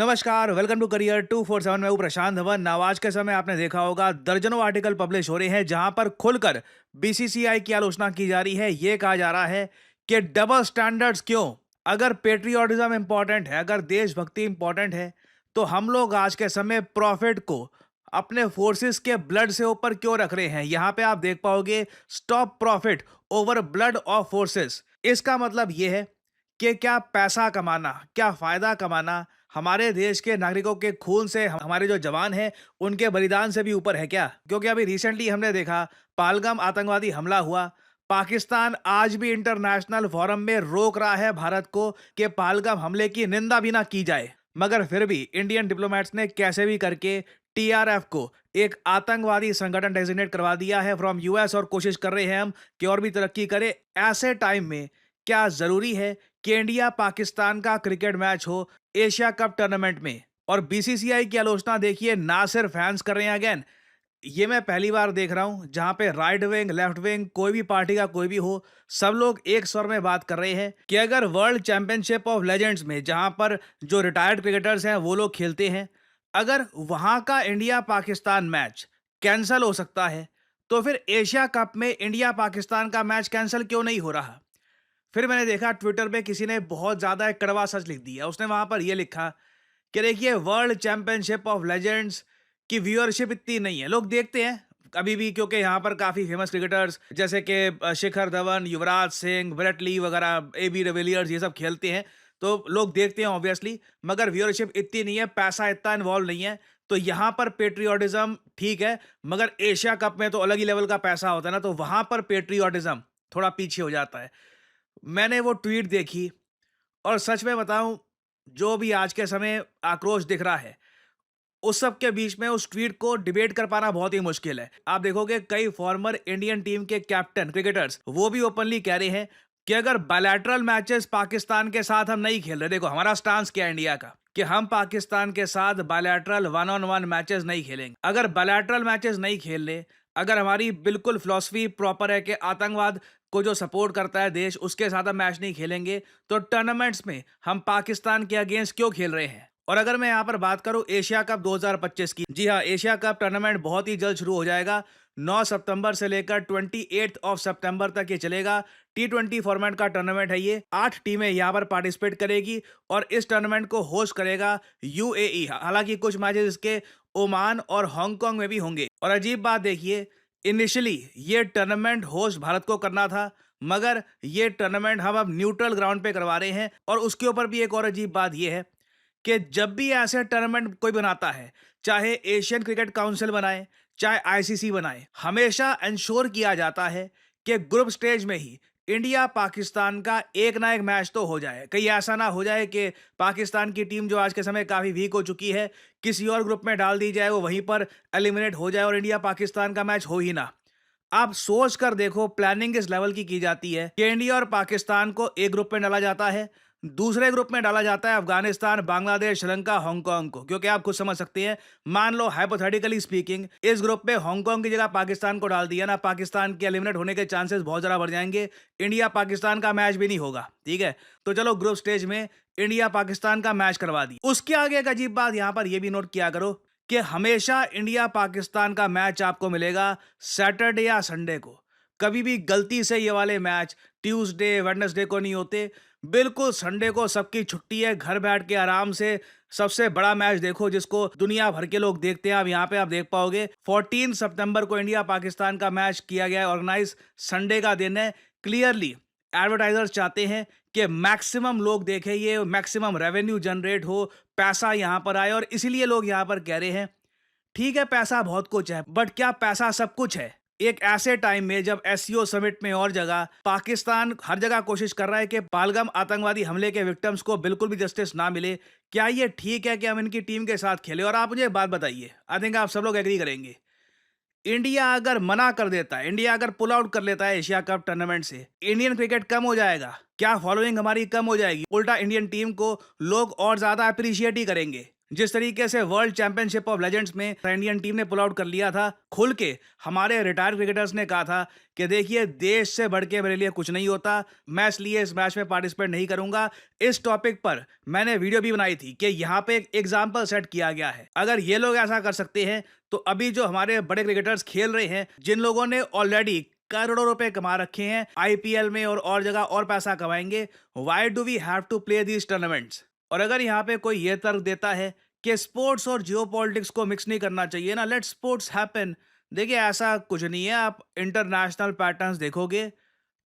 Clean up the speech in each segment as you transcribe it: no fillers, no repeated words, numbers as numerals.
नमस्कार, welcome to career 247। मैं हूं प्रशांत धवन। आज के समय आपने देखा होगा दर्जनों आर्टिकल पब्लिश हो रहे हैं जहां पर खुलकर बीसीसीआई की आलोचना की जा रही है। यह कहा जा रहा है कि डबल स्टैंडर्ड्स क्यों? अगर पेट्रियोटिज्म इंपॉर्टेंट है, अगर देशभक्ति इंपॉर्टेंट है, तो हम लोग आज के समय प्रॉफिट को अपने फोर्सेस के ब्लड से ऊपर क्यों रख रहे हैं? यहां पे आप देख पाओगे, stop profit over blood of forces. इसका मतलब यह है कि क्या पैसा कमाना, क्या फायदा कमाना हमारे देश के नागरिकों के खून से, हमारे जो जवान हैं उनके बलिदान से भी ऊपर है क्या? क्योंकि अभी रिसेंटली हमने देखा, पहलगाम आतंकवादी हमला हुआ। पाकिस्तान आज भी इंटरनेशनल फोरम में रोक रहा है भारत को कि पहलगाम हमले की निंदा भी ना की जाए, मगर फिर भी इंडियन डिप्लोमेट्स ने कैसे भी करके टीआरएफ को एक आतंकवादी संगठन डेजिग्नेट करवा दिया है फ्रॉम यूएस, और कोशिश कर रहे हैं हम कि और भी तरक्की करे। ऐसे टाइम में क्या जरूरी है कि इंडिया पाकिस्तान का क्रिकेट मैच हो एशिया कप टूर्नामेंट में? और बीसीसीआई की आलोचना देखिए, ना सिर्फ फैंस कर रहे हैं। अगेन, ये मैं पहली बार देख रहा हूं जहां पे राइट विंग, लेफ्ट विंग, कोई भी पार्टी का कोई भी हो, सब लोग एक स्वर में बात कर रहे हैं कि अगर वर्ल्ड चैंपियनशिप ऑफ लेजेंड्स में, जहां पर जो रिटायर्ड क्रिकेटर्स हैं वो लोग खेलते हैं, अगर वहां का इंडिया पाकिस्तान मैच कैंसिल हो सकता है, तो फिर एशिया कप में इंडिया पाकिस्तान का मैच कैंसिल क्यों नहीं हो रहा? फिर मैंने देखा ट्विटर पे किसी ने बहुत ज्यादा एक कड़वा सच लिख दिया। उसने वहां पर यह लिखा कि देखिए, वर्ल्ड चैंपियनशिप ऑफ लेजेंड्स की व्यूअरशिप इतनी नहीं है, लोग देखते हैं अभी भी, क्योंकि यहाँ पर काफी फेमस क्रिकेटर्स जैसे कि शिखर धवन, युवराज सिंह, विराट कोहली वगैरह, एबी डिविलियर्स, ये सब खेलते हैं, तो लोग देखते हैं ऑब्वियसली, मगर व्यूअरशिप इतनी नहीं है, पैसा इतना इन्वॉल्व नहीं है। तो यहाँ पर पेट्रियोटिज्म ठीक है, मगर एशिया कप में तो अलग ही लेवल का पैसा होता है ना, तो वहां पर पेट्रियोटिज्म थोड़ा पीछे हो जाता है। मैंने वो ट्वीट देखी, और सच में बताऊं, जो भी आज के समय आक्रोश दिख रहा है, उस सब के बीच में उस ट्वीट को डिबेट कर पाना बहुत ही मुश्किल है। आप देखोगे कई फॉर्मर इंडियन टीम के कैप्टन क्रिकेटर्स वो भी ओपनली कह रहे हैं कि अगर बायलैटरल मैचेस पाकिस्तान के साथ हम नहीं खेल रहे, देखो हमारा स्टांस क्या है इंडिया का, कि हम पाकिस्तान के साथ bilateral one on one matches नहीं खेलेंगे। अगर बायलैटरल मैचेस नहीं खेल रहे, अगर हमारी बिल्कुल फिलॉसफी प्रॉपर है कि आतंकवाद को जो सपोर्ट करता है देश, उसके साथ हम मैच नहीं खेलेंगे, तो टूर्नामेंट्स में हम पाकिस्तान के अगेंस्ट क्यों खेल रहे हैं? और अगर मैं यहाँ पर बात करूँ एशिया कप 2025 की, जी हाँ, एशिया कप टूर्नामेंट बहुत ही जल्द शुरू हो जाएगा। 9 सितंबर से लेकर 28 ऑफ सितंबर तक ये चलेगा। T20 फॉर्मेट का टूर्नामेंट है ये। 8 टीमें यहाँ पर पार्टिसिपेट करेगी और इस टूर्नामेंट को होस्ट करेगा यूएई। हालांकि कुछ मैचेस इसके ओमान और हांगकांग में भी होंगे। और अजीब बात देखिए, इनिशियली ये टूर्नामेंट होस्ट भारत को करना था, मगर ये टूर्नामेंट हम अब न्यूट्रल ग्राउंड पे करवा रहे हैं। और उसके ऊपर भी एक और अजीब बात ये है कि जब भी ऐसे टूर्नामेंट कोई बनाता है, चाहे एशियन क्रिकेट काउंसिल बनाए, चाहे आईसीसी बनाए, हमेशा इंश्योर किया जाता है कि ग्रुप स्टेज में ही इंडिया पाकिस्तान का एक ना एक मैच तो हो जाए। कहीं ऐसा ना हो जाए कि पाकिस्तान की टीम, जो आज के समय काफी वीक हो चुकी है, किसी और ग्रुप में डाल दी जाए, वो वहीं पर एलिमिनेट हो जाए और इंडिया पाकिस्तान का मैच हो ही ना। आप सोच कर देखो, प्लानिंग इस लेवल की जाती है कि इंडिया और पाकिस्तान को एक ग्रुप में डाला जाता है, दूसरे ग्रुप में डाला जाता है अफगानिस्तान, बांग्लादेश, श्रीलंका, हांगकांग को। क्योंकि आप खुद समझ सकते हैं, मान लो हाइपोथेटिकली स्पीकिंग, इस ग्रुप में हांगकांग की जगह पाकिस्तान को डाल दिया ना, पाकिस्तान के एलिमिनेट होने के चांसेस बहुत ज्यादा बढ़ जाएंगे। इंडिया पाकिस्तान का मैच भी नहीं होगा। ठीक है, तो चलो ग्रुप स्टेज में इंडिया पाकिस्तान का मैच करवा दी। उसके आगे एक अजीब बात यहां पर यह भी नोट किया करो कि हमेशा इंडिया पाकिस्तान का मैच आपको मिलेगा सैटरडे या संडे को। कभी भी गलती से ये वाले मैच ट्यूसडे, वेडनेसडे को नहीं होते। बिल्कुल संडे को सबकी छुट्टी है, घर बैठ के आराम से सबसे बड़ा मैच देखो, जिसको दुनिया भर के लोग देखते हैं। अब यहाँ पे आप देख पाओगे 14 सितंबर को इंडिया पाकिस्तान का मैच किया गया है ऑर्गेनाइज, संडे का दिन है। क्लियरली एडवर्टाइजर्स चाहते हैं कि मैक्सिमम लोग देखें, ये मैक्सिमम रेवेन्यू जनरेट हो, पैसा यहां पर आए, और इसीलिए लोग यहां पर कह रहे हैं ठीक है पैसा बहुत कुछ है, बट क्या पैसा सब कुछ है? एक ऐसे टाइम में जब एससीओ समिट में और जगह पाकिस्तान हर जगह कोशिश कर रहा है कि पहलगाम आतंकवादी हमले के विक्टिम्स को बिल्कुल भी जस्टिस ना मिले, क्या ये ठीक है कि हम इनकी टीम के साथ खेलें? और आप मुझे एक बात बताइए, आई थिंक आप सब लोग एग्री करेंगे, इंडिया अगर मना कर देता है, इंडिया अगर पुल आउट कर लेता है एशिया कप टूर्नामेंट से, इंडियन क्रिकेट कम हो जाएगा? क्या फॉलोइंग हमारी कम हो जाएगी? उल्टा इंडियन टीम को लोग और ज्यादा अप्रिशिएट ही करेंगे। जिस तरीके से वर्ल्ड चैंपियनशिप ऑफ लेजेंड्स में इंडियन टीम ने पुल आउट कर लिया था, खुल के हमारे रिटायर्ड क्रिकेटर्स ने कहा था कि देखिए देश से बढ़ के मेरे लिए कुछ नहीं होता, मैं इसलिए इस मैच में पार्टिसिपेट नहीं करूंगा। इस टॉपिक पर मैंने वीडियो भी बनाई थी कि यहाँ पे एक एग्जाम्पल सेट किया गया है। अगर ये लोग ऐसा कर सकते हैं तो अभी जो हमारे बड़े क्रिकेटर्स खेल रहे हैं, जिन लोगों ने ऑलरेडी करोड़ों रुपए कमा रखे हैं आईपीएल में और जगह और पैसा कमाएंगे, why do we have to play these tournaments. और अगर यहाँ पे कोई ये तर्क देता है कि स्पोर्ट्स और जियोपॉलिटिक्स को मिक्स नहीं करना चाहिए ना, लेट स्पोर्ट्स हैपन, देखिए ऐसा कुछ नहीं है। आप इंटरनेशनल पैटर्न्स देखोगे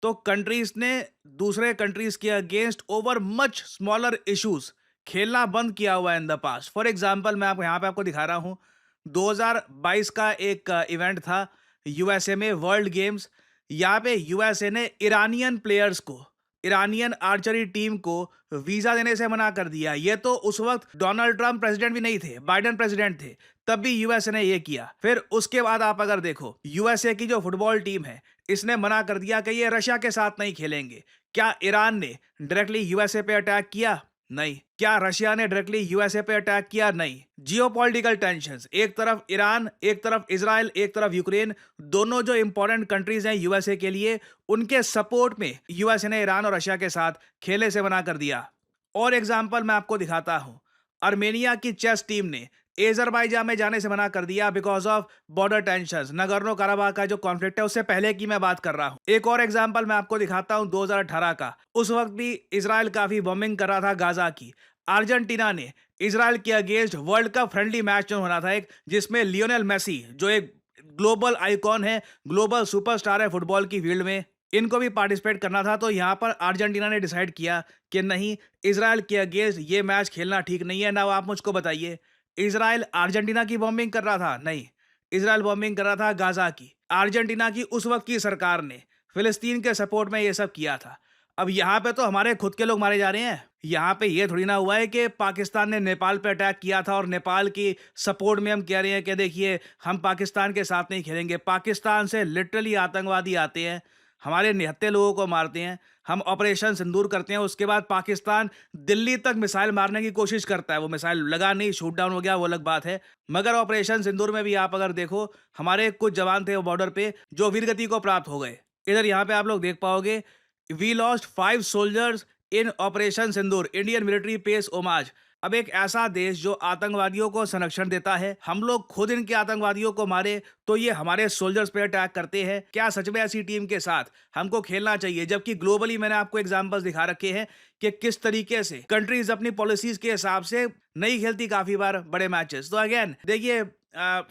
तो कंट्रीज ने दूसरे कंट्रीज के against over much smaller issues खेलना बंद किया हुआ है in the past. For example मैं यहाँ पे आपको दिखा रहा हूँ, 2022 का एक इवेंट था यूएसए में, वर्ल्ड गेम्स। यहाँ पे यूएसए ने ईरानियन प्लेयर्स को, ईरानियन आर्चरी टीम को वीजा देने से मना कर दिया। ये तो उस वक्त डोनाल्ड ट्रंप प्रेसिडेंट भी नहीं थे, बाइडेन प्रेसिडेंट थे, तब भी यूएसए ने ये किया। फिर उसके बाद आप अगर देखो यूएसए की जो फुटबॉल टीम है, इसने मना कर दिया कि ये रशिया के साथ नहीं खेलेंगे। क्या ईरान ने डायरेक्टली यूएसए पे अटैक किया? नहीं। क्या रशिया ने डायरेक्टली यूएसए पे अटैक किया? नहीं। जियोपॉलिटिकल टेंशंस, एक तरफ ईरान, एक तरफ इजराइल, एक तरफ यूक्रेन, दोनों जो इंपॉर्टेंट कंट्रीज हैं यूएसए के लिए, उनके सपोर्ट में यूएसए ने ईरान और रशिया के साथ खेलने से मना कर दिया। और एग्जांपल मैं आपको दिखाता हूं, अर्मेनिया की चेस टीम ने एजरबाईजान में जाने से मना कर दिया because of border tensions, Nagorno Karabakh का जो कॉन्फ्लिक्ट है उससे पहले की मैं बात कर रहा हूं। एक और एग्जांपल मैं आपको दिखाता हूं 2018 का, उस वक्त भी इजराइल काफी बॉम्बिंग कर रहा था गाजा की। अर्जेंटीना ने इजराइल के against world cup friendly match होना था एक, जिसमें लियोनेल मेसी जो एक ग्लोबल आइकॉन है, ग्लोबल सुपरस्टार है फुटबॉल की फील्ड में, इनको भी पार्टिसिपेट करना था। तो यहाँ पर अर्जेंटीना ने डिसाइड किया कि नहीं, इजराइल के अगेंस्ट ये मैच खेलना ठीक नहीं है। ना आप मुझको बताइए, इजराइल अर्जेंटीना की बॉम्बिंग कर रहा था? नहीं, इजराइल बॉम्बिंग कर रहा था गाजा की। अर्जेंटीना की उस वक्त की सरकार ने फिलिस्तीन के सपोर्ट में ये सब किया था। अब यहाँ पे तो हमारे खुद के लोग मारे जा रहे हैं। यहाँ पे ये थोड़ी ना हुआ है कि पाकिस्तान ने नेपाल पे अटैक किया था और नेपाल की सपोर्ट में हम कह रहे हैं कि देखिए हम पाकिस्तान के साथ नहीं खेलेंगे। पाकिस्तान से लिटरली आतंकवादी आते हैं, हमारे निहत्थे लोगों को मारते हैं। हम ऑपरेशन सिंदूर करते हैं, उसके बाद पाकिस्तान दिल्ली तक मिसाइल मारने की कोशिश करता है। वो मिसाइल लगा नहीं, शूट डाउन हो गया, वो अलग बात है। मगर ऑपरेशन सिंदूर में भी आप अगर देखो, हमारे कुछ जवान थे वो बॉर्डर पे जो वीरगति को प्राप्त हो गए। इधर यहाँ पे आप लोग देख पाओगे, we lost 5 soldiers in operation Sindoor, Indian military pays homage. अब एक ऐसा देश जो आतंकवादियों को संरक्षण देता है, हम लोग खुद इनके आतंकवादियों को मारे तो ये हमारे सोल्जर्स पे अटैक करते हैं। क्या सच में ऐसी टीम के साथ हमको खेलना चाहिए? जबकि ग्लोबली मैंने आपको एग्जांपल्स दिखा रखे हैं कि किस तरीके से कंट्रीज अपनी पॉलिसीज के हिसाब से नहीं खेलती काफी बार बड़े मैचेस। तो अगेन देखिए,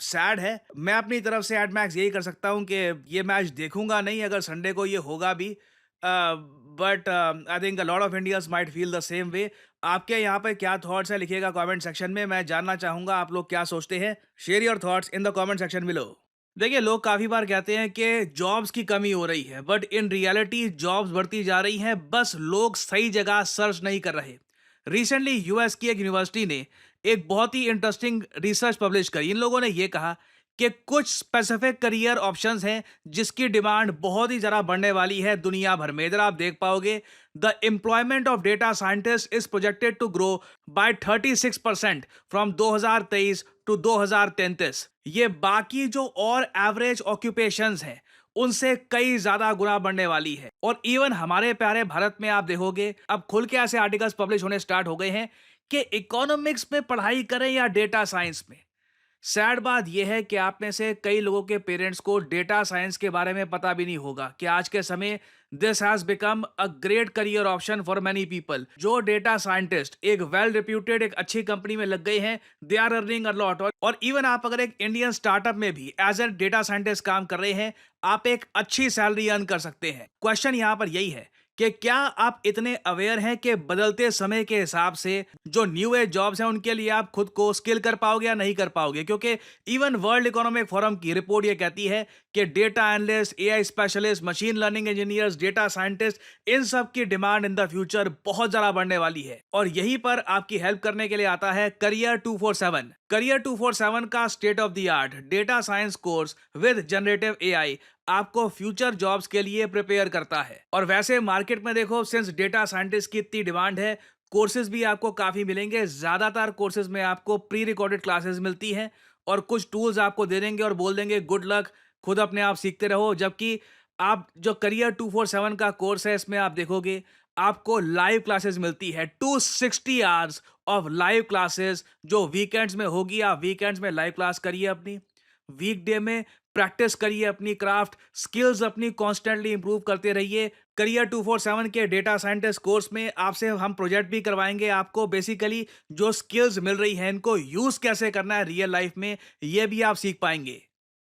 सैड है। मैं अपनी तरफ से एट मैक्स यही कर सकता हूँ कि ये मैच देखूंगा नहीं, अगर संडे को ये होगा भी, but I think a lot of Indians might feel the same way. आपके यहाँ पे क्या थॉट्स है लिखिएगा कमेंट सेक्शन में, मैं जानना चाहूंगा आप लोग क्या सोचते हैं। Share your thoughts in the comment section below. देखिए, लोग काफी बार कहते हैं कि जॉब्स की कमी हो रही है, बट इन रियलिटी जॉब्स बढ़ती जा रही हैं, बस लोग सही जगह सर्च नहीं कर रहे। रिसेंटली यूएस की एक यूनिवर्सिटी ने एक बहुत ही इंटरेस्टिंग रिसर्च पब्लिश करी। इन लोगों ने ये कहा कि कुछ स्पेसिफिक करियर ऑप्शंस हैं जिसकी डिमांड बहुत ही ज़्यादा बढ़ने वाली है दुनिया भर में। इधर आप देख पाओगे, the employment of data scientist is projected to grow by 36% from 2023 to 2033। ये बाकी जो और एवरेज ऑक्यूपेशंस हैं उनसे कई ज्यादा गुना बढ़ने वाली है। और इवन हमारे प्यारे भारत में आप देखोगे, अब खुल के ऐसे आर्टिकल्स पब्लिश होने स्टार्ट हो गए हैं कि इकोनॉमिक्स में पढ़ाई करें या डेटा साइंस में। सैड बात यह है कि आप में से कई लोगों के पेरेंट्स को डेटा साइंस के बारे में पता भी नहीं होगा कि आज के समय this has become a great career option for many people. जो डेटा साइंटिस्ट एक वेल रिप्यूटेड एक अच्छी कंपनी में लग गए हैं, they are earning a lot. और इवन आप अगर एक इंडियन स्टार्टअप में भी एज ए डेटा साइंटिस्ट काम कर रहे हैं, आप एक अच्छी सैलरी अर्न कर सकते हैं। क्वेश्चन यहां पर यही है कि क्या आप इतने अवेयर हैं कि बदलते समय के हिसाब से जो न्यू एज जॉब्स हैं उनके लिए आप खुद को स्किल कर पाओगे या नहीं कर पाओगे? क्योंकि इवन वर्ल्ड इकोनॉमिक फोरम की रिपोर्ट ये कहती है कि data analyst, AI specialist, machine learning engineers, data scientist, इन सब की डिमांड इन द फ्यूचर बहुत ज्यादा बढ़ने वाली है। और यहीं पर आपकी हेल्प करने के लिए आता है करियर 247। करियर 247 का state of the art data science course with generative AI आपको फ्यूचर जॉब्स के लिए प्रिपेयर करता है। और वैसे मार्केट में देखो, सिंस डेटा साइंटिस्ट की इतनी डिमांड है, कोर्सेज भी आपको काफी मिलेंगे। ज्यादातर कोर्सेज में आपको प्री रिकॉर्डेड क्लासेस मिलती हैं और कुछ टूल्स आपको दे देंगे और बोल देंगे गुड लक, खुद अपने आप सीखते रहो। जबकि आप जो करियर 247 का कोर्स है, इसमें आप देखोगे आपको लाइव क्लासेस मिलती है, 260 आवर्स ऑफ लाइव क्लासेस, जो वीकेंड्स में होगी। आप वीकेंड्स में लाइव क्लास करिए अपनी, वीकडे में प्रैक्टिस करिए अपनी क्राफ्ट स्किल्स, अपनी कॉन्स्टेंटली इंप्रूव करते रहिए। करियर 247 के डेटा साइंटिस्ट कोर्स में आपसे हम प्रोजेक्ट भी करवाएंगे। आपको बेसिकली जो स्किल्स मिल रही हैं, इनको यूज कैसे करना है रियल लाइफ में, ये भी आप सीख पाएंगे।